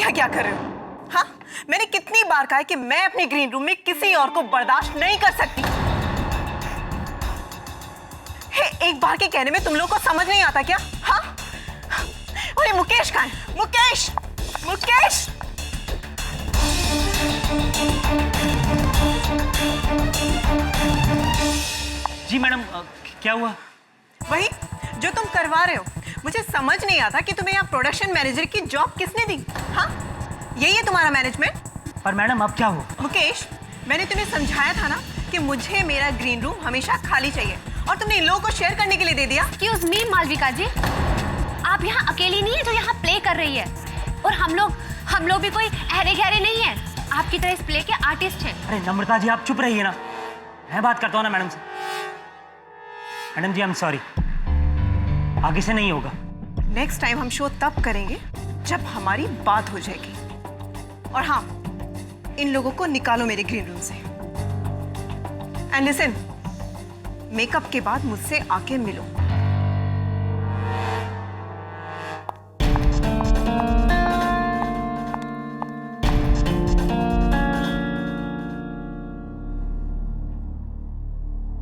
यहाँ क्या कर रहे हो? हाँ, मैंने कितनी बार कहा है कि मैं अपने ग्रीन रूम में किसी और को बर्दाश्त नहीं कर सकती। एक बार के कहने में तुम लोग को समझ नहीं आता क्या? हाँ? अरे मुकेश कहाँ है? मुकेश! मुकेश! जी मैडम, क्या हुआ? वही जो तुम करवा रहे हो। मुझे समझ नहीं आता कि तुम्हें यहाँ प्रोडक्शन मैनेजर की जॉब किसने दी? हाँ, यही है तुम्हारा मैनेजमेंट? पर मैडम अब क्या हुआ? मुकेश, मैंने तुम्हें समझाया था ना कि मुझे मेरा ग्रीन रूम हमेशा खाली चाहिए, और तुमने इन लोगों को शेयर करने के लिए दे दिया। एक्सक्यूज मी मालविका जी, आप यहाँ अकेली नहीं है जो यहाँ प्ले कर रही है, और हम लोग भी कोई अहरे गहरे नहीं है, आपकी तरह इस प्ले के आर्टिस्ट हैं। अरे नम्रता जी, आप चुप रहिए ना, मैं बात करता हूँ ना मैडम से। Madam ji, I am sorry, आगे से नहीं होगा। नेक्स्ट टाइम हम शो तब करेंगे जब हमारी बात हो जाएगी। और हाँ, इन लोगों को निकालो मेरे ग्रीन रूम से। एंड लिसन, मेकअप के बाद मुझसे आके मिलो।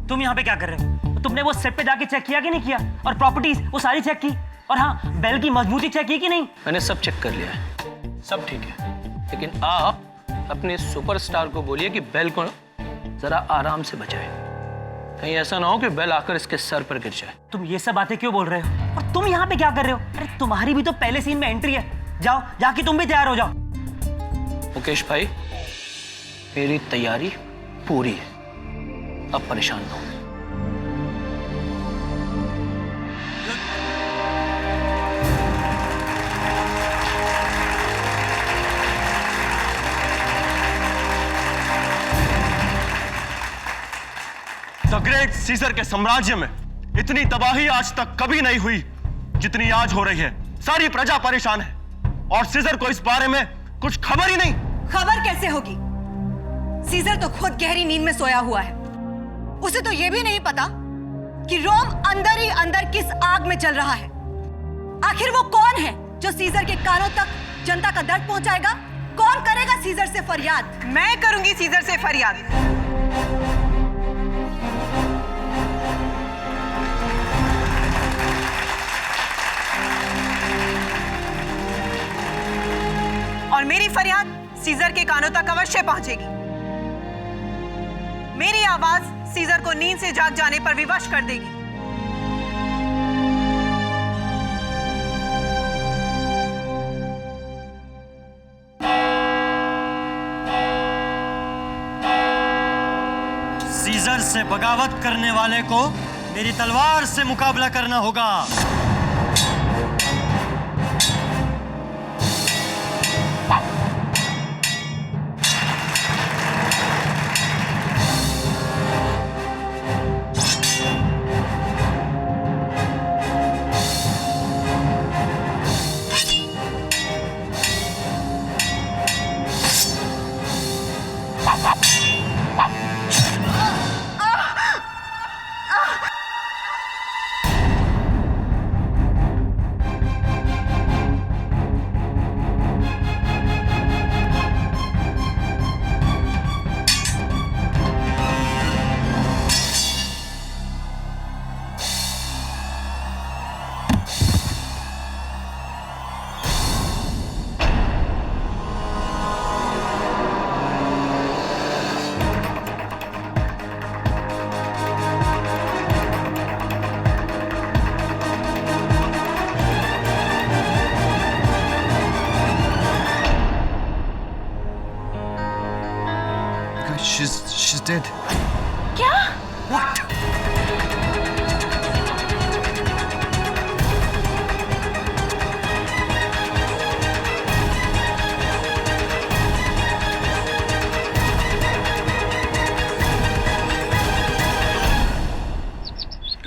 तुम यहाँ पे क्या कर रहे हो? तुमने वो सेट पे जाके चेक किया कि नहीं किया? और प्रॉपर्टीज वो सारी चेक की? और हाँ, बेल की मजबूती चेक की कि नहीं? मैंने सब चेक कर लिया है, सब ठीक है। लेकिन आप अपने सुपरस्टार को बोलिए कि बेल को जरा आराम से बचाए, कहीं ऐसा ना हो कि बेल आकर इसके सर पर गिर जाए। तुम ये सब बातें क्यों बोल रहे हो? और तुम यहाँ पे क्या कर रहे हो? अरे तुम्हारी भी तो पहले सीन में एंट्री है। जाओ, जाके तुम भी तैयार हो जाओ। मुकेश भाई, मेरी तैयारी पूरी है, अब परेशान ना हो। द ग्रेट सीजर के साम्राज्य में इतनी तबाही आज तक कभी नहीं हुई जितनी आज हो रही है। सारी प्रजा परेशान है और सीजर को इस बारे में कुछ खबर ही नहीं। खबर कैसे होगी? सीजर तो खुद गहरी नींद में सोया हुआ है। उसे तो यह भी नहीं पता कि रोम अंदर ही अंदर किस आग में जल रहा है। आखिर वो कौन है जो सीजर के कानों तक जनता का दर्द पहुंचाएगा? कौन करेगा सीजर से फरियाद? मैं करूंगी सीजर से फरियाद। और मेरी फरियाद सीजर के कानों तक अवश्य पहुंचेगी। मेरी आवाज सीजर को नींद से जाग जाने पर विवश कर देगी। सीजर से बगावत करने वाले को मेरी तलवार से मुकाबला करना होगा। She's dead. क्या? What?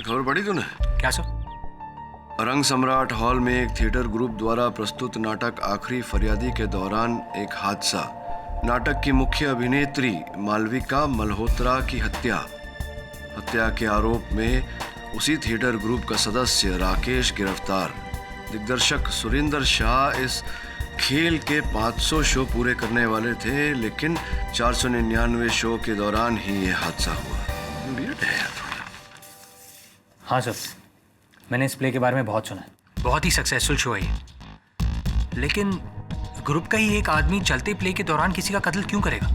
खबर पढ़ी तूने? क्या सर? रंग सम्राट हॉल में एक थिएटर ग्रुप द्वारा प्रस्तुत नाटक आखिरी फरियादी के दौरान एक हादसा। नाटक की मुख्य अभिनेत्री मालविका मल्होत्रा की हत्या के आरोप में उसी थिएटर ग्रुप का सदस्य राकेश गिरफ्तार। दिग्दर्शक सुरेंद्र शाह इस खेल के 500 शो पूरे करने वाले थे, लेकिन 499 शो के दौरान ही ये हादसा हुआ। वियर्ड है यार थोड़ा। हाँ सर, मैंने इस प्ले के बारे में बहुत सुना है। बहुत ही सक्सेसफुल शो है ये। लेकिन ग्रुप का ही एक आदमी चलते प्ले के दौरान किसी का कत्ल क्यों करेगा?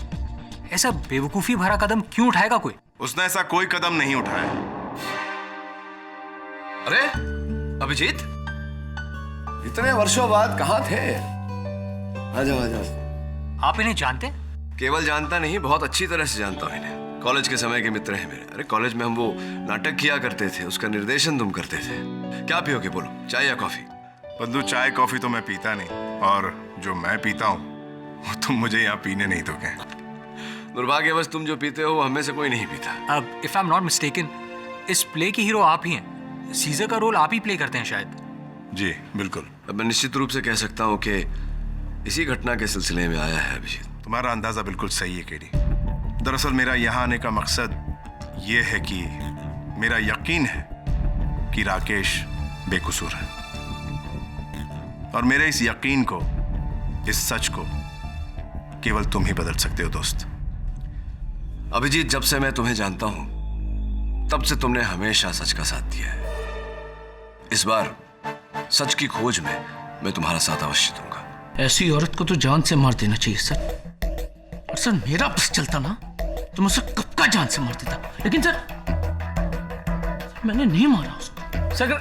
ऐसा बेवकूफ़ी भरा कदम क्यों उठाएगा कोई? उसने ऐसा कोई कदम नहीं उठाया। अरे अभिजीत, इतने वर्षों बाद कहाँ थे? आजाओ आजाओ। आप इन्हें जानते हैं? केवल जानता नहीं, बहुत अच्छी तरह से जानता हूँ इन्हें। कॉलेज के समय के मित्र हैं मेरे। अरे कॉलेज में हम वो नाटक किया करते थे, उसका निर्देशन तुम करते थे। क्या पियोगे बोलो, चाय या कॉफी? बंधु, चाय कॉफी तो मैं पीता नहीं, और जो मैं पीता हूँ वो तुम मुझे यहाँ पीने नहीं दोगे। दुर्भाग्यवश तुम जो पीते हो वो हमें से कोई नहीं पीता। अब if I am not mistaken, इस प्ले के हीरो आप ही हैं। सीजर का रोल आप ही प्ले करते हैं शायद। जी बिल्कुल। अब मैं निश्चित रूप से कह सकता हूँ कि इसी घटना के सिलसिले में आया है अभिजीत। तुम्हारा अंदाजा बिल्कुल सही है केडी। दरअसल मेरा यहाँ आने का मकसद ये है कि मेरा यकीन है कि राकेश बेकसूर है, और मेरे इस यकीन को, इस सच को केवल तुम ही बदल सकते हो दोस्त। अभिजीत, जब से मैं तुम्हें जानता हूं तब से तुमने हमेशा सच का साथ दिया है। इस बार सच की खोज में मैं तुम्हारा साथ अवश्य दूंगा। ऐसी औरत को तो जान से मार देना चाहिए सर। और सर मेरा बस चलता ना तो मैं उसे कब का जान से मार देता, लेकिन सर मैंने नहीं मारा उसको। सर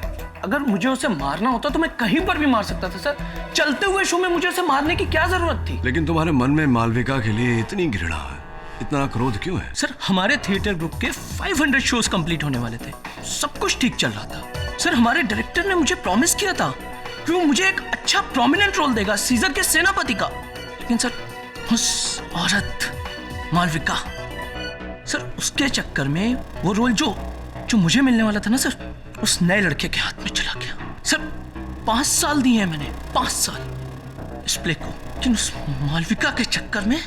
अगर मुझे उसे मारना होता तो मैं कहीं पर भी मार सकता था सर। चलते हुए शो में मुझे उसे मारने की क्या जरूरत थी? लेकिन तुम्हारे मन में मालविका के लिए इतनी घृणा है, इतना क्रोध क्यों है? सर हमारे थिएटर ग्रुप के 500 शोज कंप्लीट होने वाले थे, सब कुछ ठीक चल रहा था। सर हमारे डायरेक्टर ने मुझे प्रॉमिस किया था कि वो मुझे एक अच्छा प्रोमिनेंट रोल देगा, सीजर के सेनापति का। लेकिन सर उस औरत मालविका, सर उसके चक्कर में वो रोल जो मुझे मिलने वाला था ना सर, उस नए लड़के के हाथ में चला गया। सर 5 साल दिए हैं मैंने, 5 साल इस प्ले को, लेकिन उस मालविका के चक्कर में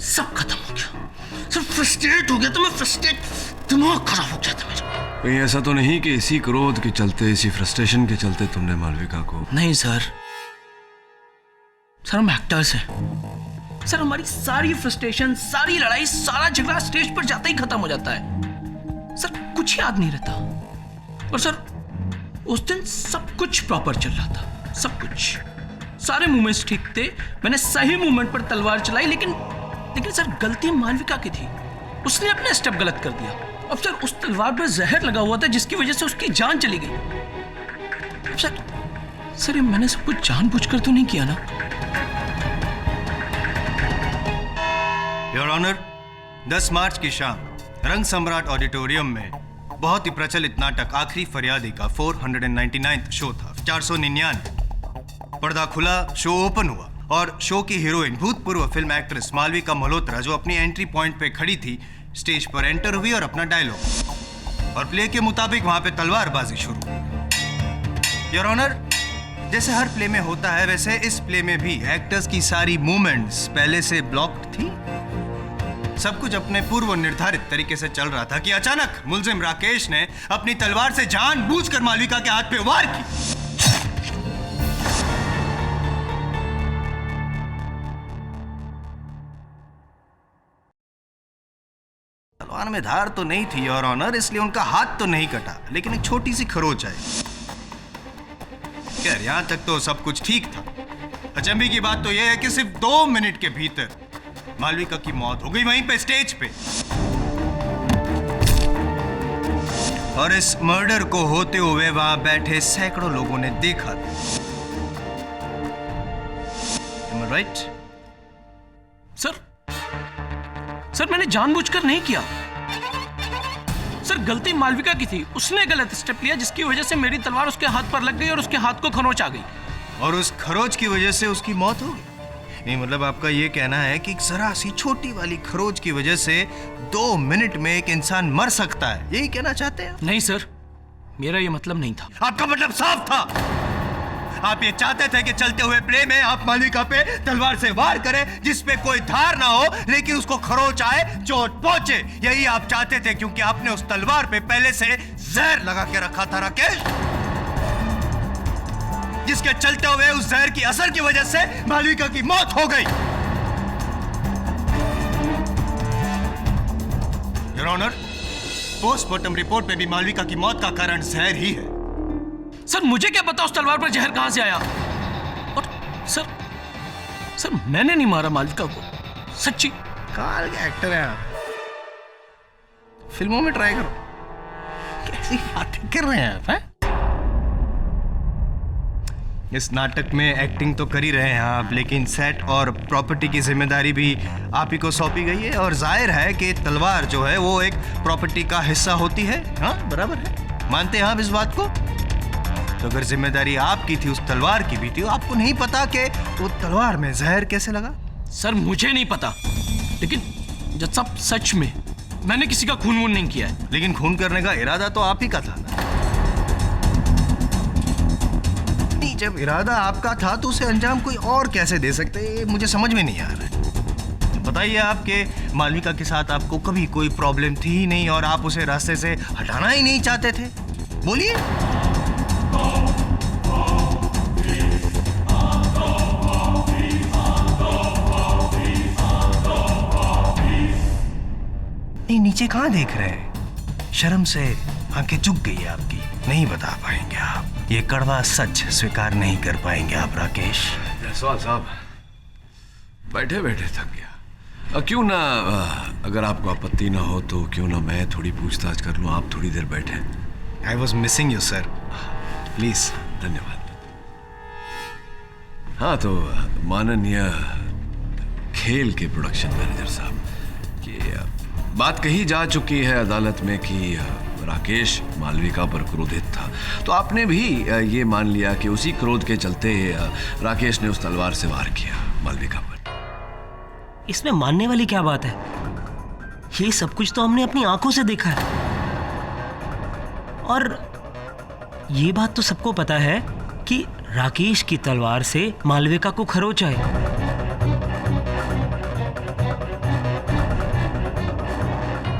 सब खत्म हो गया। सर फ्रस्ट्रेट हो गया था मैं, फ्रस्ट्रेट, दिमाग खराब हो गया था मेरा। कहीं ऐसा तो नहीं कि इसी क्रोध के चलते, इसी फ्रस्ट्रेशन के चलते तुमने मालविका को? नहीं सर, हम एक्टर्स हैं सर। हमारी सारी फ्रस्ट्रेशन, सारी लड़ाई, सारा झगड़ा स्टेज पर जाते ही खत्म हो जाता है सर, कुछ याद नहीं रहता। और सर उस दिन सब कुछ प्रॉपर चल रहा था, सब कुछ, सारे मूवमेंट्स ठीक थे। मैंने सही मूवमेंट पर तलवार चलाई, लेकिन सर गलती मालविका की थी, उसने अपने स्टेप गलत कर दिया। अब सर उस तलवार पर जहर लगा हुआ था जिसकी वजह से उसकी जान चली गई। अब सर ये मैंने सब कुछ जानबूझकर तो नहीं किया ना? योर ऑनर, 10 मार्च की शाम रंग सम्राट ऑडिटोरियम में बहुत ही प्रचलित नाटक आखिरी फरियादी का 499 शो था, 499। पर्दा खुला, शो ओपन हुआ और शो की हीरोइन, भूतपूर्व फिल्म एक्ट्रेस मालविका मल्होत्रा, जो अपनी एंट्री पॉइंट पे खड़ी थी, स्टेज पर एंटर हुई और अपना डायलॉग, और प्ले के मुताबिक वहां पे तलवारबाजी शुरू। योर ऑनर, जैसे हर प्ले में होता है वैसे इस प्ले में भी एक्टर्स की सारी मूवमेंट्स पहले से ब्लॉक्ड थी। सब कुछ अपने पूर्व निर्धारित तरीके से चल रहा था कि अचानक मुलजिम राकेश ने अपनी तलवार से जानबूझकर मालविका के हाथ पे वार की। तलवार में धार तो नहीं थी योर ऑनर, इसलिए उनका हाथ तो नहीं कटा, लेकिन एक छोटी सी खरोच आई। खैर यहां तक तो सब कुछ ठीक था। अचंभे की बात तो यह है कि सिर्फ 2 मिनट के भीतर मालविका की मौत हो गई वहीं पे स्टेज पे, और इस मर्डर को होते हुए वहां बैठे सैकड़ों लोगों ने देखा था। Am I right? सर मैंने जानबूझकर नहीं किया सर, गलती मालविका की थी, उसने गलत स्टेप लिया जिसकी वजह से मेरी तलवार उसके हाथ पर लग गई और उसके हाथ को खरोंच आ गई, और उस खरोच की वजह से उसकी मौत हो गई। नहीं मतलब आपका ये कहना है कि जरा सी छोटी वाली खरोच की वजह से 2 मिनट में एक इंसान मर सकता है, यही कहना चाहते हैं? नहीं सर, मेरा ये मतलब नहीं था। आपका मतलब साफ था, आप ये चाहते थे कि चलते हुए प्ले में आप मालविका पे तलवार से वार करें जिस पे कोई धार ना हो, लेकिन उसको खरोच आए, चोट पहुंचे। यही आप चाहते थे क्योंकि आपने उस तलवार पे पहले से जहर लगा के रखा था राकेश। जिसके चलते हुए उस जहर की असर की वजह से मालविका की मौत हो गई। योर ऑनर, पोस्टमार्टम रिपोर्ट पे भी मालविका की मौत का कारण जहर ही है। सर मुझे क्या पता उस तलवार पर जहर कहां से आया। और सर मैंने नहीं मारा मालविका को, सच्ची। कमाल के एक्टर हैं आप, फिल्मों में ट्राई करो। कैसी बातें कर रहे हैं आप, हैं? इस नाटक में एक्टिंग तो कर ही रहे हैं आप, लेकिन सेट और प्रॉपर्टी की जिम्मेदारी भी आप ही को सौंपी गई है। और जाहिर है कि तलवार जो है वो एक प्रॉपर्टी का हिस्सा होती है। हाँ, बराबर है, मानते हैं आप इस बात को? तो अगर जिम्मेदारी आपकी थी, उस तलवार की भी थी, तो आपको नहीं पता कि वो तलवार में जहर कैसे लगा? सर मुझे नहीं पता, लेकिन जज साहब सच में मैंने किसी का खून वून नहीं किया है। लेकिन खून करने का इरादा तो आप ही का था ना। नहीं, जब इरादा आपका था तो उसे अंजाम कोई और कैसे दे सकते, मुझे समझ में नहीं आ रहा है। बताइए, आपके मालविका के साथ आपको कभी कोई प्रॉब्लम थी ही नहीं और आप उसे रास्ते से हटाना ही नहीं चाहते थे? बोलिए। नहीं, नीचे कहां देख रहे हैं? शर्म से आंखें झुक गई है आपकी। नहीं बता पाएंगे आप, ये कड़वा सच स्वीकार नहीं कर पाएंगे आप राकेश। जायसवाल साहब, बैठे बैठे थक गया। क्यों ना, अगर आपको आपत्ति ना हो तो क्यों ना मैं थोड़ी पूछताछ कर लूं, आप थोड़ी देर बैठे। I was missing you sir, please. धन्यवाद। हाँ, तो माननीय खेल के प्रोडक्शन मैनेजर साहब, कि बात कही जा चुकी है अदालत में कि राकेश मालविका पर क्रोधित था, तो आपने भी ये मान लिया कि उसी क्रोध के चलते राकेश ने उस तलवार से वार किया मालविका पर। इसमें मानने वाली क्या बात है? ये सब कुछ तो हमने अपनी आंखों से देखा है, और ये बात तो सबको पता है कि राकेश की तलवार से मालविका को खरोच आए।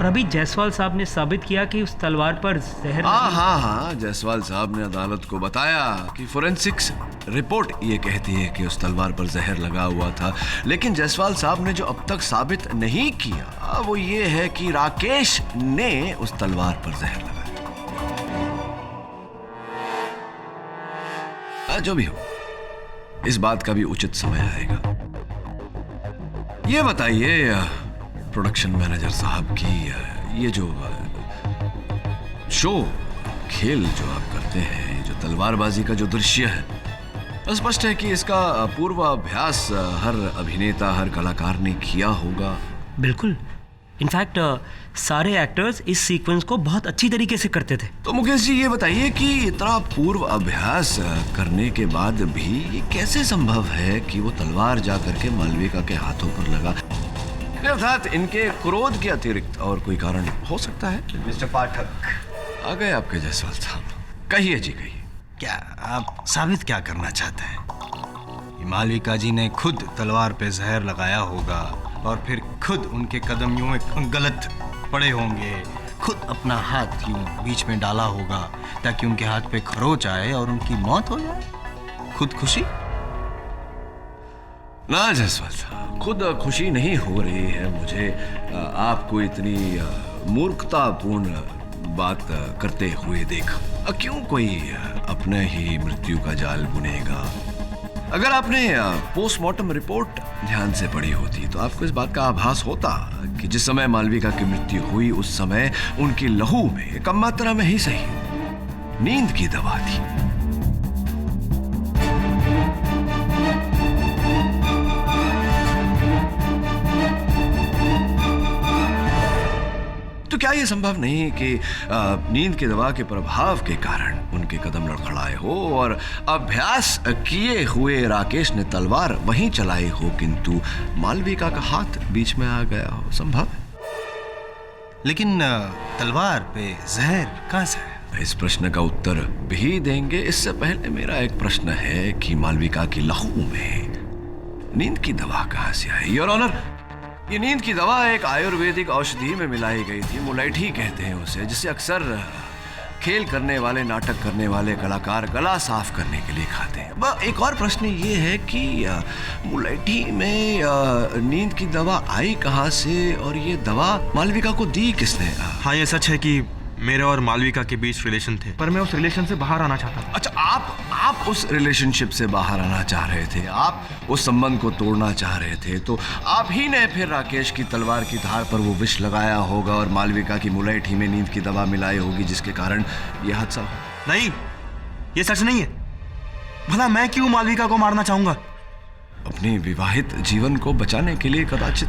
अभी जायसवाल साहब ने साबित किया कि उस तलवार पर जहर। हाँ, जायसवाल साहब ने अदालत को बताया कि फोरेंसिक्स रिपोर्ट ये कहती है कि उस तलवार पर जहर लगा हुआ था, लेकिन जायसवाल साहब ने जो अब तक साबित नहीं किया वो ये है कि राकेश ने उस तलवार पर जहर लगाया। जो भी हो, इस बात का भी उचित समय आएगा। ये बताइए प्रोडक्शन मैनेजर साहब की ये जो शो खेल जो आप करते हैं, जो तलवारबाजी का जो दृश्य है, स्पष्ट है कि इसका पूर्वाभ्यास हर अभिनेता, हर कलाकार ने किया होगा। बिल्कुल, इनफैक्ट सारे एक्टर्स इस सीक्वेंस को बहुत अच्छी तरीके से करते थे। तो मुकेश जी, ये बताइए कि इतना पूर्व अभ्यास करने के बाद भी ये कैसे संभव है कि वो तलवार जा करके मालविका के हाथों पर लगा? अर्थात इनके क्रोध के अतिरिक्त और कोई कारण हो सकता है? मिस्टर पाठक, आ गए आपके जायसवाल साहब, कहिए जी, कहिए। क्या आप साबित क्या करना चाहते हैं? मालविका जी ने खुद तलवार पे जहर लगाया होगा और फिर खुद उनके कदम यूं गलत पड़े होंगे, खुद अपना हाथ यूं बीच में डाला होगा ताकि उनके हाथ पे खरोच आए और उनकी मौत हो जाए। खुद खुशी? ना जायसवाल साहब, खुद खुशी नहीं हो रही है मुझे आपको इतनी मूर्खतापूर्ण बात करते हुए देखा। क्यों कोई अपने ही मृत्यु का जाल बुनेगा? अगर आपने पोस्टमार्टम रिपोर्ट ध्यान से पढ़ी होती तो आपको इस बात का आभास होता कि जिस समय मालविका की मृत्यु हुई उस समय उनकी लहू में कम मात्रा में ही सही नींद की दवा थी। तो क्या यह संभव नहीं कि नींद की दवा के प्रभाव के कारण उनके कदम लड़खड़ाए हो और अभ्यास किए हुए राकेश ने तलवार वहीं चलाई हो, किंतु मालविका का हाथ बीच में आ गया हो? संभव है। लेकिन तलवार पे जहर कहां से है? इस प्रश्न का उत्तर भी देंगे, इससे पहले मेरा एक प्रश्न है कि मालविका की लहू में नींद की दवा कहां से आई? योर ऑनर, ये नींद की दवा एक आयुर्वेदिक औषधि में मिलाई गई थी, मुलैठी कहते हैं उसे, जिसे अक्सर खेल करने वाले, नाटक करने वाले कलाकार गला साफ करने के लिए खाते हैं। अब एक और प्रश्न ये है कि मुलेठी में नींद की दवा आई कहाँ से और ये दवा मालविका को दी किसने? हाँ, ये सच है कि मेरे और मालविका के बीच रिलेशन थे, पर मैं उस रिलेशन से बाहर आना चाहता था। अच्छा, आप उस रिलेशनशिप से बाहर आना चाह रहे थे, आप उस संबंध को तोड़ना चाह रहे थे, तो आप ही ने फिर राकेश की तलवार की धार पर वो विष लगाया होगा और मालविका की मुलेठी में नींद की दवा मिलाई होगी, जिसके कारण ये हादसा हो। नहीं, ये सच नहीं है। भला मैं क्यों मालविका को मारना चाहूंगा? अपनी विवाहित जीवन को बचाने के लिए कदाचित।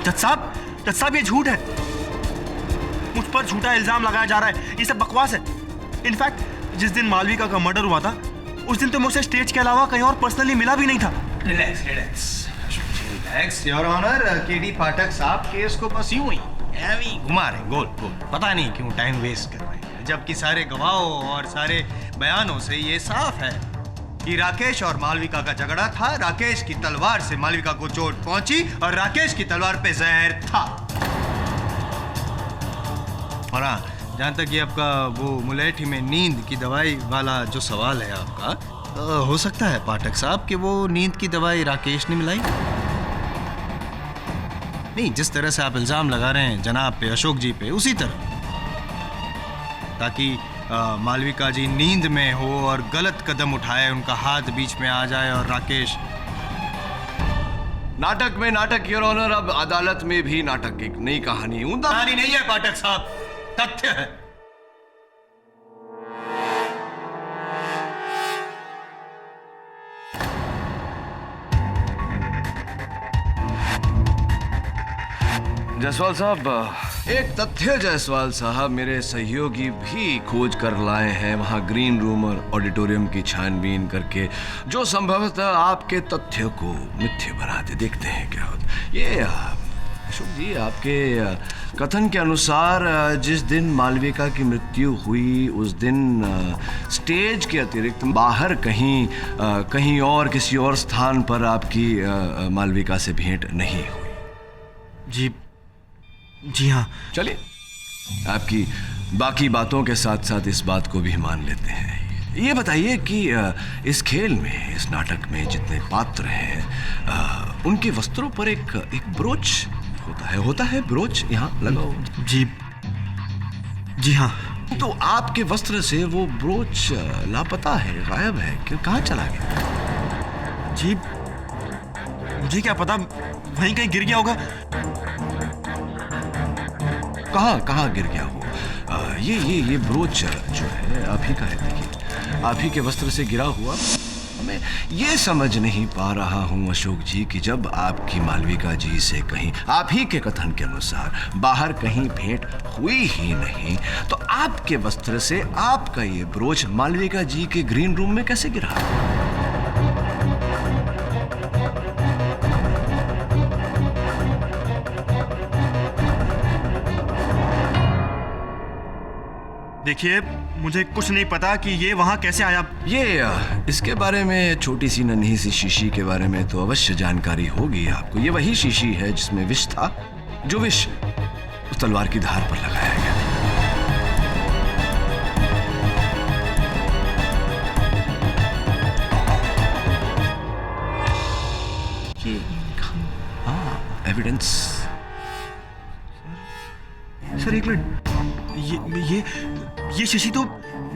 जज साहब, ये झूठ है। मुझ पर झूठा इल्जाम लगाया जा रहा है, ये सब बकवास है। इनफैक्ट जिस दिन मालविका का मर्डर हुआ था, उस दिन तो मुझसे स्टेज के अलावा कहीं और पर्सनली मिला भी नहीं था। Relax your honour. KD Pathak sahab case को बस यूं ही घुमा रहे गोल गोल, पता नहीं क्यों टाइम वेस्ट कर रहे हैं, जबकि सारे गवाहों और सारे बयानों से ये साफ है कि राकेश और मालविका का झगड़ा था। राकेश की तलवार से मालविका को चोट पहुंची और राकेश की तलवार पे जहर था। और हाँ, जहाँ तक ये आपका वो मुलेठी में नींद की दवाई वाला जो सवाल है आपका, हो सकता है पाठक साहब कि वो नींद की दवाई राकेश ने मिलाई। नहीं, जिस तरह से आप इल्जाम लगा रहे हैं जनाब पे, अशोक जी पे, उसी तरह, ताकि मालविका जी नींद में हो और गलत कदम उठाए, उनका हाथ बीच में आ जाए और राकेश। नाटक में नाटक योर ऑनर। अब अदालत में भी नाटक, एक नई कहानी। कहानी नहीं है पाठक साहब, तथ्य है। जायसवाल साहब, एक तथ्य जायसवाल साहब, मेरे सहयोगी भी खोज कर लाए हैं वहां ग्रीन रूम और ऑडिटोरियम की छानबीन करके, जो संभवतः आपके तथ्य को मिथ्य बनाते। देखते हैं क्या होता। ये अशोक जी, आपके कथन के अनुसार जिस दिन मालविका की मृत्यु हुई, उस दिन स्टेज के अतिरिक्त बाहर कहीं और किसी और स्थान पर आपकी मालविका से भेंट नहीं हुई। जी हाँ। चलिए, आपकी बाकी बातों के साथ साथ इस बात को भी मान लेते हैं। ये बताइए कि इस खेल में, इस नाटक में जितने पात्र हैं, उनके वस्त्रों पर एक ब्रोच होता है ब्रोच यहाँ लगा हो। जी हाँ। तो आपके वस्त्र से वो ब्रोच लापता है, गायब है, कि कहाँ चला गया? जी, मुझे क्या पता, वहीं कहीं गिर गया होगा। कहाँ गिर गया हो? ये ब्रोच जो है आप ही का है। देखिए, आप ही के वस्त्र से गिरा हुआ। मैं ये समझ नहीं पा रहा हूँ अशोक जी कि जब आपकी मालविका जी से कहीं, आप ही के कथन के अनुसार, बाहर कहीं भेंट हुई ही नहीं, तो आपके वस्त्र से आपका ये ब्रोच मालविका जी के ग्रीन रूम में कैसे गिरा? देखिए, मुझे कुछ नहीं पता कि ये वहां कैसे आया। इसके बारे में, छोटी सी नन्ही सी शीशी के बारे में तो अवश्य जानकारी होगी आपको। ये वही शीशी है जिसमें विष था, जो विष उस तलवार की धार पर लगाया गया। एविडेंस। सर एक मिनट, ये शीशी तो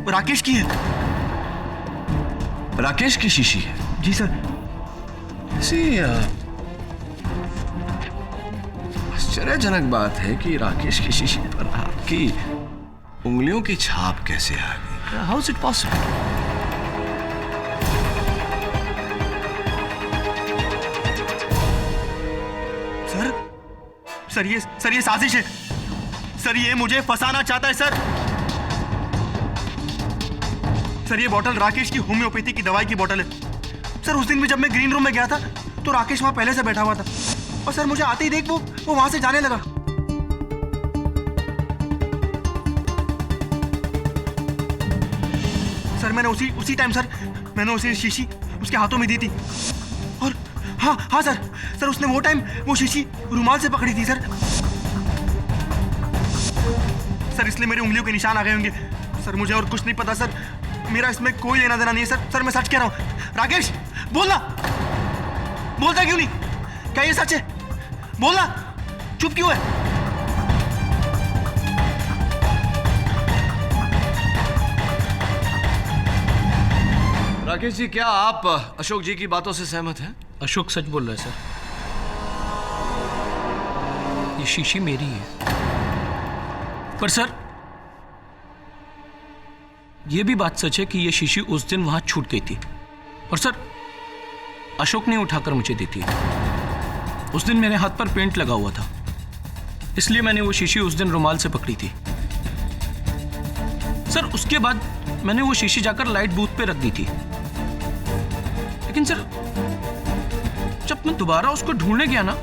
राकेश की है। राकेश की शीशी है? जी सर। आश्चर्यजनक बात है कि राकेश की शीशी पर आपकी उंगलियों की छाप कैसे आ गई? How is it possible? Sir ये साजिश है। सर ये मुझे फंसाना चाहता है। सर ये बोतल राकेश की होम्योपैथी की दवाई की बोतल है। सर उस दिन भी जब मैं ग्रीन रूम में गया था तो राकेश वहां पहले से बैठा हुआ था, और सर मुझे आते ही देख वो वहां से जाने लगा। सर मैंने उसी टाइम मैंने उसे शीशी उसके हाथों में दी थी। और हाँ सर उसने वो टाइम वो शीशी रुमाल से पकड़ी थी। सर इसलिए मेरी उंगलियों के निशान आ गए होंगे। सर मुझे और कुछ नहीं पता सर, मेरा इसमें कोई लेना देना नहीं है सर। सर मैं सच कह रहा हूँ। राकेश बोलना, बोलता क्यों नहीं? क्या ये सच है? बोलना, चुप क्यों है? राकेश जी, क्या आप अशोक जी की बातों से सहमत हैं? अशोक सच बोल रहा है सर, ये शीशी मेरी है। पर सर ये भी बात सच है कि ये शीशी उस दिन वहां छूट गई थी और सर अशोक ने उठाकर मुझे दी थी। उस दिन मेरे हाथ पर पेंट लगा हुआ था, इसलिए मैंने वो शीशी उस दिन रुमाल से पकड़ी थी। सर उसके बाद मैंने वो शीशी जाकर लाइट बूथ पे रख दी थी, लेकिन सर जब मैं दोबारा उसको ढूंढने गया ना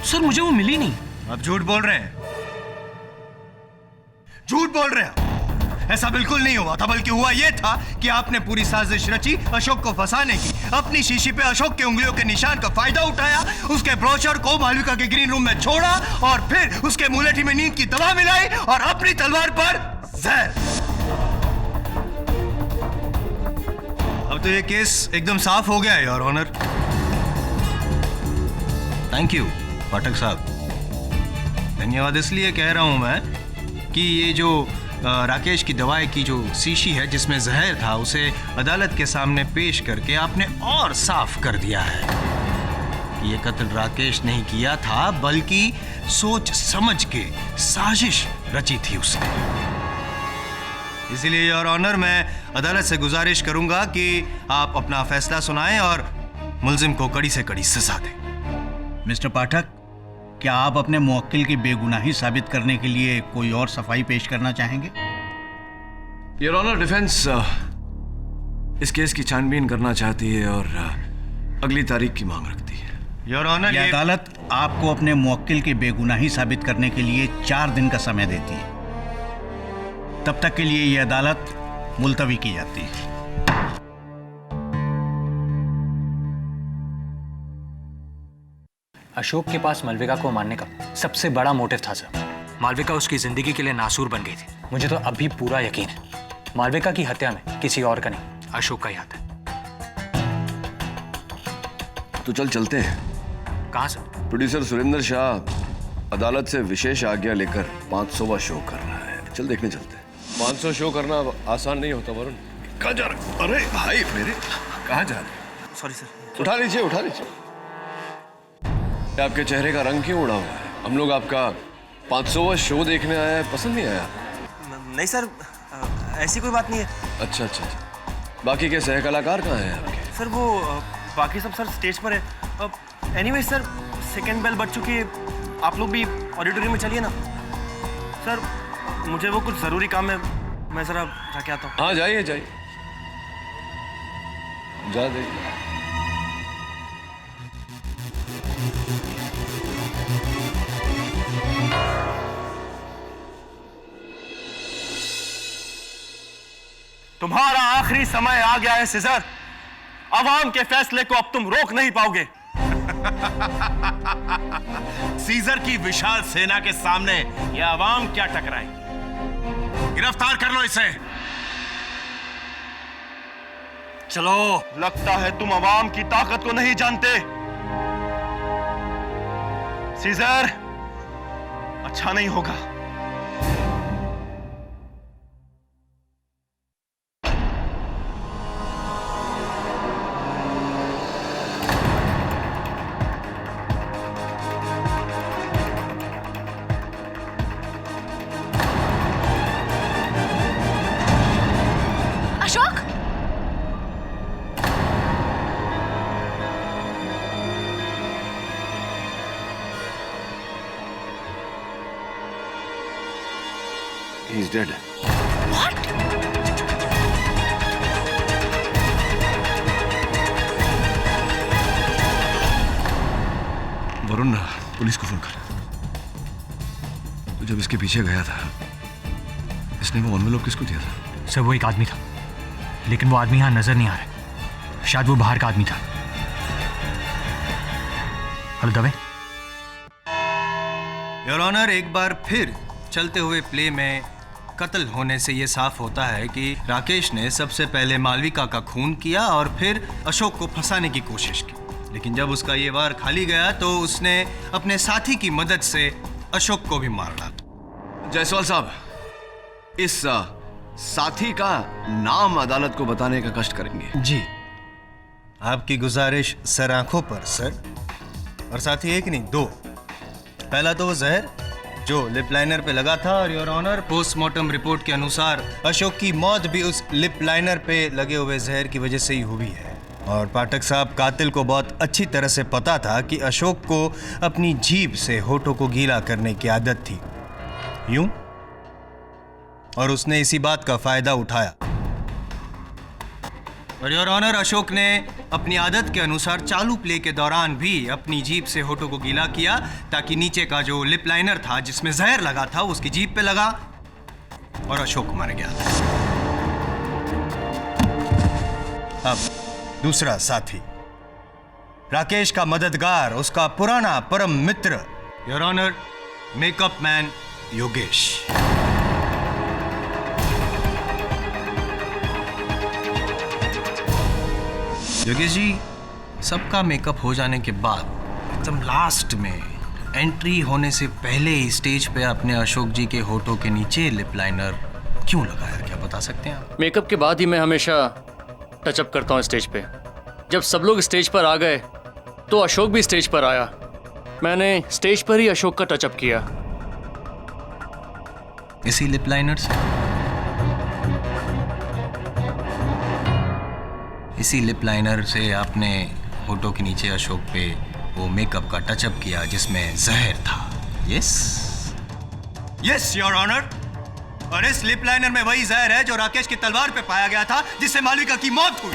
सर मुझे वो मिली नहीं। आप झूठ बोल रहे हैं, झूठ बोल रहे हैं। ऐसा बिल्कुल नहीं हुआ था, बल्कि हुआ यह था कि आपने पूरी साजिश रची अशोक को फंसाने की। अपनी शीशी पे अशोक के उंगलियों के निशान का फायदा उठाया, उसके ब्रोशर को मालविका के ग्रीन रूम में छोड़ा और फिर उसके मुलेठी में नींद की दवा मिलाई और अपनी तलवार पर जहर। अब तो ये केस एकदम साफ हो गया है योर ऑनर। थैंक यू पाठक साहब। धन्यवाद इसलिए कह रहा हूं मैं कि ये जो राकेश की दवाई की जो शीशी है जिसमें जहर था, उसे अदालत के सामने पेश करके आपने और साफ कर दिया है। ये कत्ल राकेश नहीं किया था, बल्कि सोच समझ के साजिश रची थी उसने। इसीलिए योर ऑनर मैं अदालत से गुजारिश करूंगा कि आप अपना फैसला सुनाएं और मुल्जिम को कड़ी से कड़ी सजा दें। मिस्टर पाठक, क्या आप अपने मुवक्किल की बेगुनाही साबित करने के लिए कोई और सफाई पेश करना चाहेंगे? योर ऑनर, डिफेंस इस केस की छानबीन करना चाहती है और अगली तारीख की मांग रखती है। योर ऑनर, ये अदालत आपको अपने मुवक्किल की बेगुनाही साबित करने के लिए 4 दिन का समय देती है। तब तक के लिए यह अदालत मुलतवी की जाती है। अशोक के पास मालविका को मारने का सबसे बड़ा मोटिव था सर। मालविका उसकी जिंदगी के लिए नासूर बन गई थी। मुझे तो अभी पूरा यकीन है मालविका की हत्या में किसी और का नहीं, अशोक का ही हाथ है। तो चलते हैं। कहाँ सर? प्रोड्यूसर सुरेंद्र शाह अदालत से विशेष आज्ञा लेकर 500वां शो कर रहा है। चल देखने चलते हैं। 500 शो करना आसान नहीं होता वरुण। कहाँ जा रहे? अरे भाई मेरे, कहाँ जा रहे? Sorry sir. उठा लीजिए, उठा लीजिए। आपके चेहरे का रंग क्यों उड़ा हुआ है? हम लोग आपका 500वां शो देखने आया है, पसंद नहीं आया? नहीं सर, ऐसी कोई बात नहीं है। अच्छा अच्छा, बाकी के सह कलाकार कहाँ हैं आपके? सर वो बाकी सब सर स्टेज पर है। एनीवे सर, सेकंड बेल बज चुकी है, आप लोग भी ऑडिटोरियम में चलिए ना। सर मुझे वो कुछ ज़रूरी काम है, मैं ज़रा जाके आता हूँ। हाँ जाइए जाइए, जा देखिए। तुम्हारा आखिरी समय आ गया है सीजर। अवाम के फैसले को अब तुम रोक नहीं पाओगे। सीजर की विशाल सेना के सामने यह अवाम क्या टकराएगी? गिरफ्तार कर लो इसे। चलो, लगता है तुम अवाम की ताकत को नहीं जानते। सीजर, अच्छा नहीं होगा। Ashok, He's dead. What? Varun, police को फोन कर। तो जब इसके पीछे गया था, इसने वो एनवेलप किसको दिया था? सर वो एक आदमी था, लेकिन वो आदमी यहाँ नजर नहीं आ रहा। शायद वो बाहर का आदमी था। हेलो दवे। योर ऑनर, एक बार फिर चलते हुए प्ले में कत्ल होने से ये साफ होता है कि राकेश ने सबसे पहले मालविका का खून किया और फिर अशोक को फंसाने की कोशिश की। लेकिन जब उसका ये वार खाली गया तो उसने अपने साथी की मदद से अशोक को भी मार डाला। जायसवाल साहब, इस साथी का नाम अदालत को बताने का कष्ट करेंगे। जी, आपकी गुजारिश सर आंखों पर सर। और साथी एक नहीं, दो। पहला तो वो जहर जो लिप लाइनर पे लगा था, और योर ऑनर पोस्टमार्टम रिपोर्ट के अनुसार अशोक की मौत भी उस लिप लाइनर पे लगे हुए जहर की वजह से ही हुई है। और पाठक साहब, कातिल को बहुत अच्छी तरह से पता था कि अशोक को अपनी जीभ से होठों को गीला करने की आदत थी, यूं, और उसने इसी बात का फायदा उठाया। और योर ऑनर, अशोक ने अपनी आदत के अनुसार चालू प्ले के दौरान भी अपनी जीभ से होठों को गीला किया ताकि नीचे का जो लिप लाइनर था जिसमें जहर लगा था उसकी जीभ पे लगा और अशोक मर गया। अब दूसरा साथी, राकेश का मददगार, उसका पुराना परम मित्र, your honour, makeup man Yogesh. Yogesh ji, सबका मेकअप हो जाने के बाद एकदम लास्ट में एंट्री होने से पहले ही स्टेज पे आपने अशोक जी के होठों के नीचे लिप लाइनर क्यों लगाया, क्या बता सकते हैं आप? मेकअप के बाद ही मैं हमेशा टचअप करता हूँ स्टेज पे। जब सब लोग स्टेज पर आ गए तो अशोक भी स्टेज पर आया। मैंने स्टेज पर ही अशोक का टचअप किया। इसी लिप लाइनर से? इसी लिप लाइनर से आपने होठों के नीचे अशोक पे वो मेकअप का टचअप किया जिसमें जहर था। Yes yes your honour. और इस लिप लाइनर में वही जहर है जो राकेश की तलवार पे पाया गया था जिससे मालविका की मौत हुई।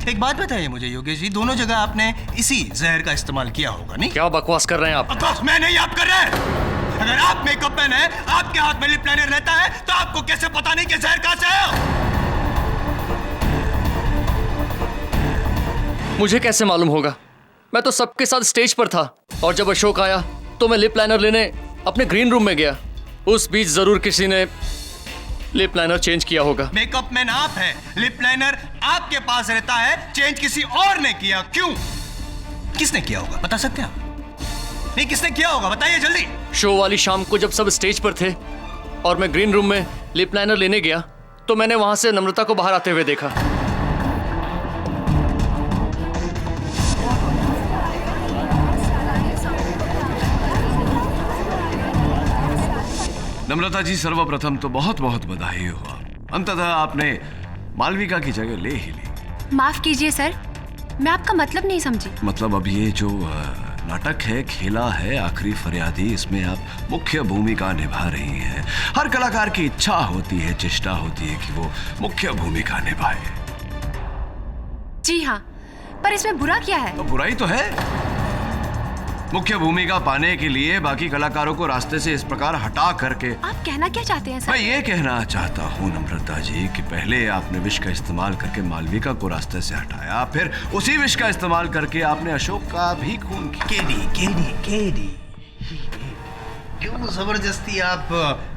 एक बात बताइए मुझे योगेश जी, दोनों जगह आपने इसी जहर का इस्तेमाल किया होगा, नहीं? क्या बकवास कर रहे हैं आप? बकवास मैं नहीं, आप कर रहे हैं। अगर आप मेकअप मैन हैं, आपके हाथ में लिप लाइनर रहता है तो आपको कैसे पता नहीं कि जहर कहां से है? मुझे कैसे मालूम होगा? मैं तो सबके साथ स्टेज पर था और जब अशोक आया तो मैं लिप लाइनर लेने अपने ग्रीन रूम में गया। उस बीच जरूर किसी ने लिप लाइनर चेंज किया होगा। मेकअप मैन आप हैं, लिप लाइनर आपके पास रहता है, चेंज किसी और ने किया। क्यों? किसने किया होगा, बता सकते हैं आप? नहीं, किसने किया होगा, बताइए जल्दी। शो वाली शाम को जब सब स्टेज पर थे और मैं ग्रीन रूम में लिप लाइनर लेने गया तो मैंने वहां से नम्रता को बाहर आते हुए देखा। नम्रता जी, सर्वप्रथम तो बहुत बहुत बधाई हो। अंततः आपने मालविका की जगह ले ही ली। माफ कीजिए सर, मैं आपका मतलब नहीं समझी। मतलब अब ये जो नाटक है, खेला है आखिरी फरियादी, इसमें आप मुख्य भूमिका निभा रही हैं। हर कलाकार की इच्छा होती है, चेष्टा होती है कि वो मुख्य भूमिका निभाए। जी हाँ, पर इसमें बुरा क्या है? तो बुराई तो है। मुख्य भूमिका पाने के लिए बाकी कलाकारों को रास्ते से इस प्रकार हटा करके। आप कहना क्या चाहते हैं सर? मैं ये कहना चाहता हूँ नम्रता जी कि पहले आपने विष का इस्तेमाल करके मालविका को रास्ते से हटाया, फिर उसी विष का इस्तेमाल करके आपने अशोक का भी खून किया। केडी क्यों जबरदस्ती आप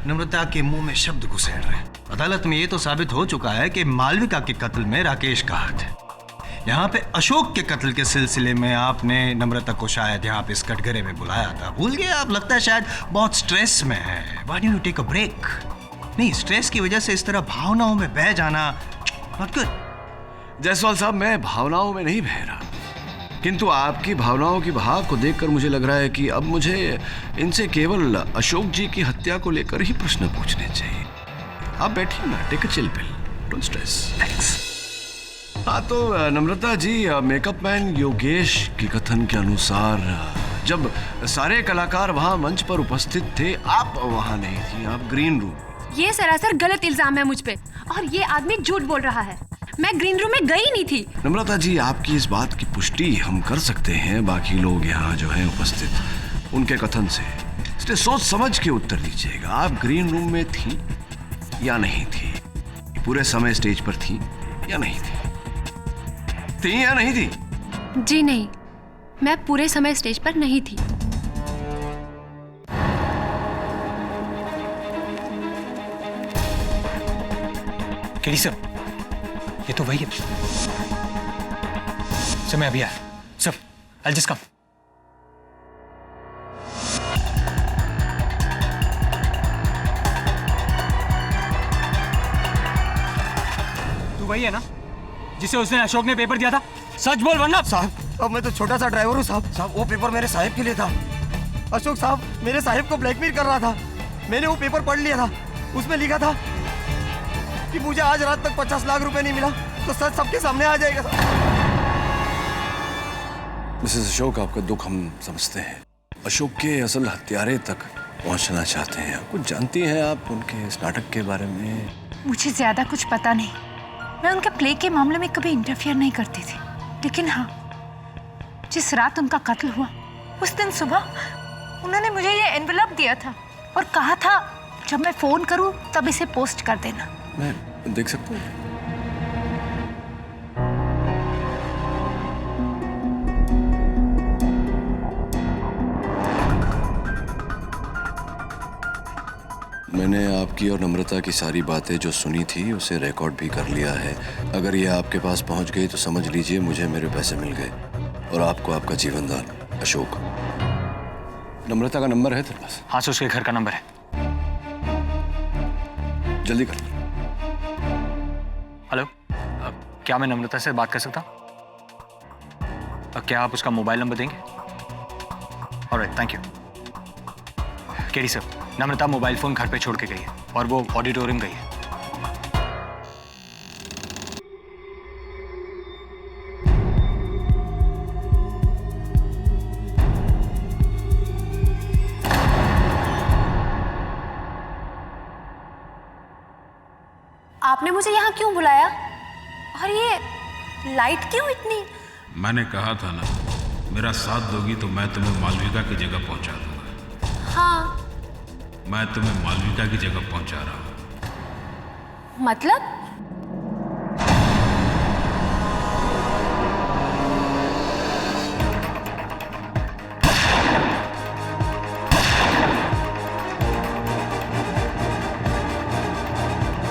नम्रता के मुंह में शब्द घुसेड़ रहे हैं? अदालत में ये तो साबित हो चुका है कि मालविका के कत्ल में राकेश का हाथ है। यहाँ पे अशोक के कत्ल के सिलसिले में आपने नम्रता को शायद यहाँ पे इस कटघरे में बुलाया था, भूल गए आप? लगता है शायद बहुत स्ट्रेस में है। Why don't you take a break? नहीं, स्ट्रेस की वजह से इस तरह भावनाओं में बह जाना नॉट गुड। जायसवाल साहब, मैं भावनाओं में नहीं बह रहा, किंतु आपकी भावनाओं की बहाव को देखकर मुझे लग रहा है कि अब मुझे इनसे केवल अशोक जी की हत्या को लेकर ही प्रश्न पूछने चाहिए। आप बैठिए ना, take a chill pill, don't stress. Thanks. हाँ तो नम्रता जी, मेकअप मैन योगेश के कथन के अनुसार जब सारे कलाकार वहाँ मंच पर उपस्थित थे, आप वहाँ नहीं थी, आप ग्रीन रूम। ये सरासर गलत इल्जाम है मुझ पे और ये आदमी झूठ बोल रहा है। मैं ग्रीन रूम में गई नहीं थी। नम्रता जी, आपकी इस बात की पुष्टि हम कर सकते हैं बाकी लोग यहाँ जो हैं उपस्थित उनके कथन से। इसलिए सोच समझ के उत्तर दीजिएगा, आप ग्रीन रूम में थी या नहीं थी? पूरे समय स्टेज पर थी या नहीं थी? थी या नहीं थी? जी नहीं, मैं पूरे समय स्टेज पर नहीं थी। केडी सर, ये तो वही है सर। मैं अभी आया सर। I just come. तू वही है ना जिसे उस दिन अशोक ने पेपर दिया था? सच बोल वरना। साहब अब मैं तो छोटा सा ड्राइवर हूँ साहब। साहब वो पेपर मेरे साहिब के लिए था। अशोक साहब मेरे साहिब को ब्लैकमेल कर रहा था। मैंने वो पेपर पढ़ लिया था। उसमें लिखा था कि मुझे आज रात तक 50 लाख रुपए नहीं मिला तो सच सबके सामने आ जाएगा। मिसेस अशोक, आपका दुख हम समझते हैं। अशोक के असल हत्यारे तक पहुंचना चाहते हैं। कुछ जानती हैं आप उनके इस नाटक के बारे में? मुझे ज्यादा कुछ पता नहीं। मैं उनके प्ले के मामले में कभी इंटरफियर नहीं करती थी, लेकिन हाँ, जिस रात उनका कत्ल हुआ उस दिन सुबह उन्होंने मुझे ये एनवेलप दिया था और कहा था जब मैं फोन करूं तब इसे पोस्ट कर देना। मैं देख सकता हूँ? मैंने आपकी और नम्रता की सारी बातें जो सुनी थी उसे रिकॉर्ड भी कर लिया है। अगर ये आपके पास पहुंच गई तो समझ लीजिए मुझे मेरे पैसे मिल गए और आपको आपका जीवन दान। अशोक, नम्रता का नंबर है तेरे पास? हाँ सर, उसके घर का नंबर है। जल्दी कर। हेलो, क्या मैं नम्रता से बात कर सकता हूँ? क्या आप उसका मोबाइल नंबर देंगे? Alright, thank you. KD sir, Namrata mobile phone घर पे छोड़ के गई है और वो ऑडिटोरियम गई है। आपने मुझे यहाँ क्यों बुलाया? और ये लाइट क्यों इतनी? मैंने कहा था ना, मेरा साथ दोगी तो मैं तुम्हें मालविका की जगह पहुंचा दूंगा। हाँ, मैं तुम्हें मालविका की जगह पहुंचा रहा हूं। मतलब?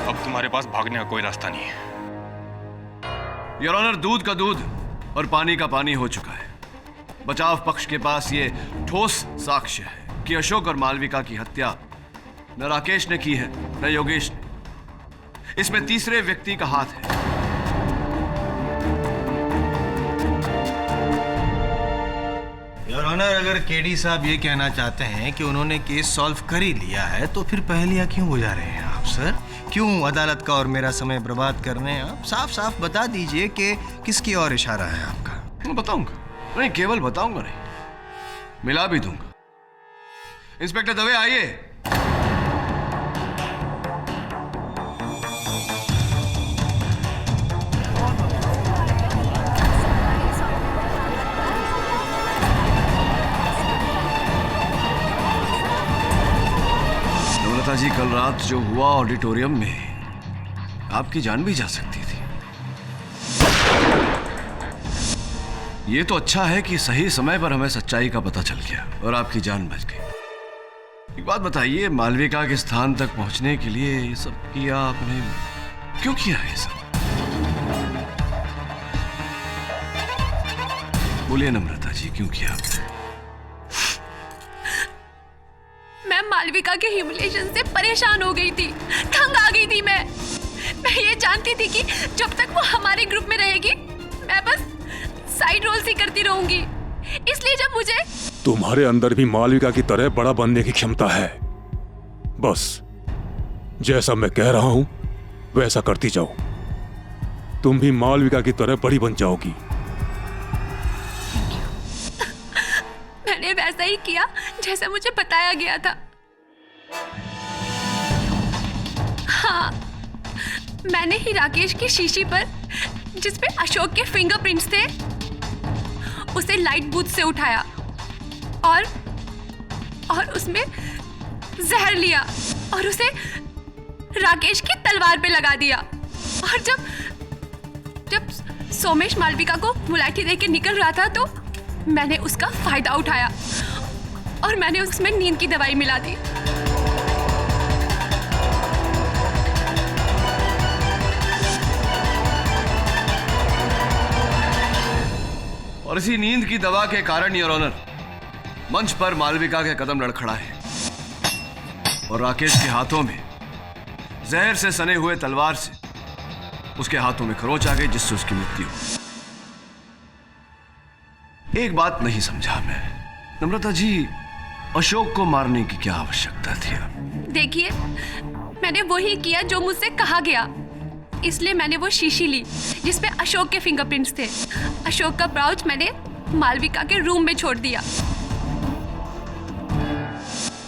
अब तुम्हारे पास भागने का कोई रास्ता नहीं है। योर ऑनर, दूध का दूध और पानी का पानी हो चुका है। बचाव पक्ष के पास ये ठोस साक्ष्य है कि अशोक और मालविका की हत्या न राकेश ने की है न योगेश ने। इसमें तीसरे व्यक्ति का हाथ है। योर ऑनर, अगर केडी साहब ये कहना चाहते हैं कि उन्होंने केस सॉल्व कर ही लिया है तो फिर पहेलियां क्यों बुझा रहे हैं आप सर? क्यों अदालत का और मेरा समय बर्बाद कर रहे हैं आप? साफ साफ बता दीजिए कि किसकी ओर इशारा है आपका। मैं बताऊंगा, नहीं केवल बताऊंगा नहीं, मिला भी दूंगा। इंस्पेक्टर दवे, आइए। नम्रता जी, कल रात जो हुआ ऑडिटोरियम में, आपकी जान भी जा सकती थी। ये तो अच्छा है कि सही समय पर हमें सच्चाई का पता चल गया और आपकी जान बच गई। एक बात बताइए, मालविका के स्थान तक पहुंचने के लिए ये सब किया आपने? क्यों किया है ये सब? बोलिए नम्रता जी, क्यों किया आपने? मैं मालविका के ह्यूमिलिएशन से परेशान हो गई थी, तंग आ गई थी। मैं ये जानती थी कि जब तक वो हमारे ग्रुप में रहेगी मैं बस साइड रोल ही करती रहूंगी। इसलिए जब मुझे तुम्हारे अंदर भी मालविका की तरह बड़ा बनने की क्षमता है। बस जैसा मैं कह रहा हूं वैसा करती जाओ, तुम भी मालविका की तरह बड़ी बन जाओगी। मैंने वैसा ही किया जैसा मुझे बताया गया था। हाँ, मैंने ही राकेश की शीशी पर जिसपे अशोक के फिंगरप्रिंट्स थे उसे लाइट बूथ से उठाया और उसमें जहर लिया और उसे राकेश की तलवार पे लगा दिया। और जब सोमेश मालविका को मुलाठी देके निकल रहा था तो मैंने उसका फायदा उठाया और मैंने उसमें नींद की दवाई मिला दी। और इसी नींद की दवा के कारण योर ऑनर मंच पर मालविका के कदम लड़खड़ाए और राकेश के हाथों में जहर से सने हुए तलवार से उसके हाथों में खरोंच आ गई, जिससे उसकी मृत्यु हुई। एक बात नहीं समझा मैं, नम्रता जी, अशोक को मारने की क्या आवश्यकता थी? देखिए, मैंने वही किया जो मुझसे कहा गया, इसलिए मैंने वो शीशी ली जिसमें अशोक के फिंगरप्रिंट्स थे। अशोक का पाउच मैंने मालविका के रूम में छोड़ दिया।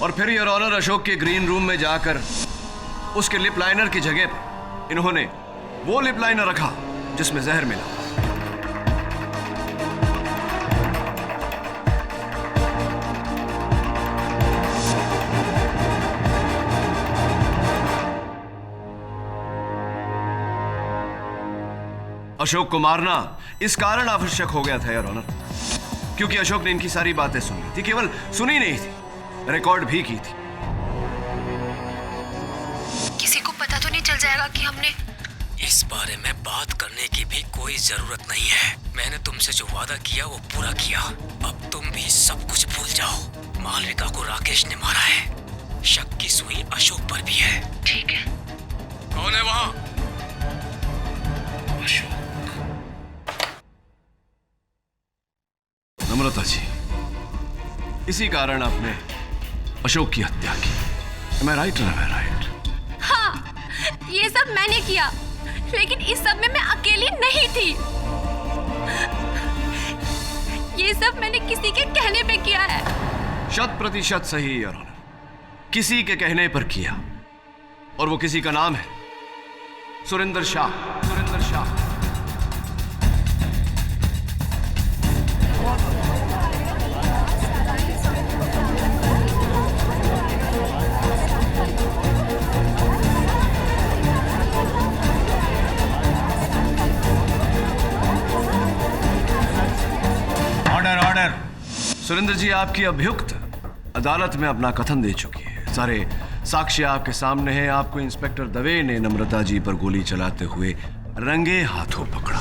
और फिर योर ऑनर अशोक के ग्रीन रूम में जाकर उसके लिप लाइनर की जगह पर इन्होंने वो लिप लाइनर रखा जिसमें जहर मिला। अशोक को मारना इस कारण आवश्यक हो गया था योर ऑनर, क्योंकि अशोक ने इनकी सारी बातें सुन ली थी, केवल सुनी नहीं थी, रिकॉर्ड भी की थी। किसी को पता तो नहीं चल जाएगा कि हमने इस बारे में बात करने की भी कोई जरूरत नहीं है। मैंने तुमसे जो वादा किया वो पूरा किया। अब तुम भी सब कुछ भूल जाओ। मालविका को राकेश ने मारा है, शक की सुई अशोक पर भी है। ठीक है। कौन है वहां? अशोक। नम्रता जी, इसी कारण आपने अशोक की हत्या की। Am I right or am I right? हाँ, ये सब मैंने किया, लेकिन इस सब में मैं अकेली नहीं थी। ये सब मैंने किसी के कहने पे किया है। 100% सही योर ऑनर, किसी के कहने पर किया, और वो किसी का नाम है सुरेंद्र शाह। सुरेंद्र शाह। Order order. सुरेंद्र जी, आपकी अभियुक्त अदालत में अपना कथन दे चुकी है। सारे साक्ष्य आपके सामने हैं। आपको इंस्पेक्टर दवे ने नम्रता जी पर गोली चलाते हुए रंगे हाथों पकड़ा।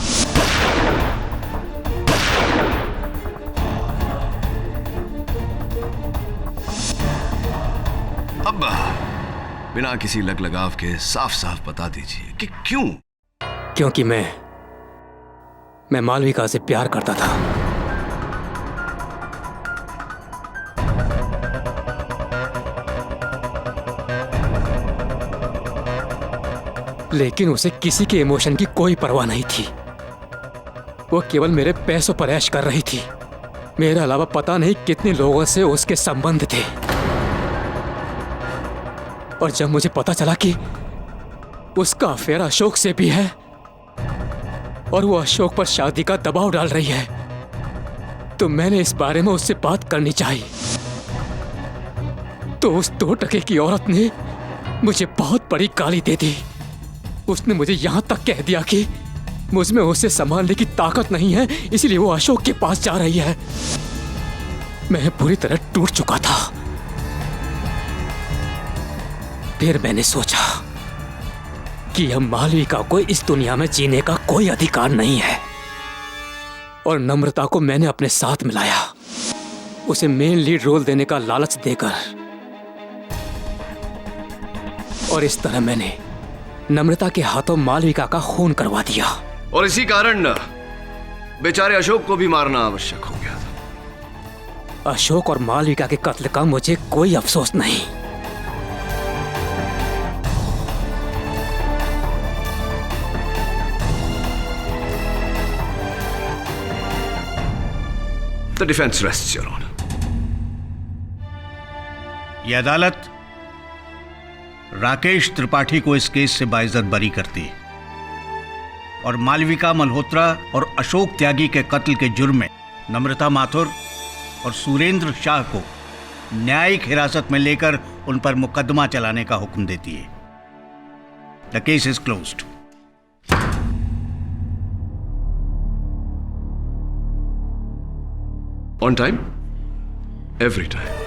अब बिना किसी लग लगाव के साफ साफ बता दीजिए कि क्यों? क्योंकि मैं मालविका से प्यार करता था। लेकिन उसे किसी के इमोशन की कोई परवाह नहीं थी। वो केवल मेरे पैसों पर ऐश कर रही थी। मेरे अलावा पता नहीं कितने लोगों से उसके संबंध थे। और जब मुझे पता चला कि उसका अफेयर अशोक से भी है और वो अशोक पर शादी का दबाव डाल रही है, तो मैंने इस बारे में उससे बात करनी चाहिए। तो उस 2 टके की औरत ने मुझे बहुत बड़ी गाली दे दी। उसने मुझे यहां तक कह दिया कि मुझमें उसे संभालने की ताकत नहीं है, इसलिए वो अशोक के पास जा रही है। मैं पूरी तरह टूट चुका था। फिर मैंने सोचा कि अब मालविका को इस दुनिया में जीने का कोई अधिकार नहीं है, और नम्रता को मैंने अपने साथ मिलाया, उसे मेन लीड रोल देने का लालच देकर। और इस तरह मैंने नम्रता के हाथों मालविका का खून करवा दिया। और इसी कारण बेचारे अशोक को भी मारना आवश्यक हो गया था। अशोक और मालविका के कत्ल का मुझे कोई अफसोस नहीं। The defense rests, Your Honor. यह अदालत राकेश त्रिपाठी को इस केस से बाइज्जत बरी करती है और मालविका मल्होत्रा और अशोक त्यागी के कत्ल के जुर्म में नम्रता माथुर और सुरेंद्र शाह को न्यायिक हिरासत में लेकर उन पर मुकदमा चलाने का हुक्म देती है। The case is closed. On time, every time.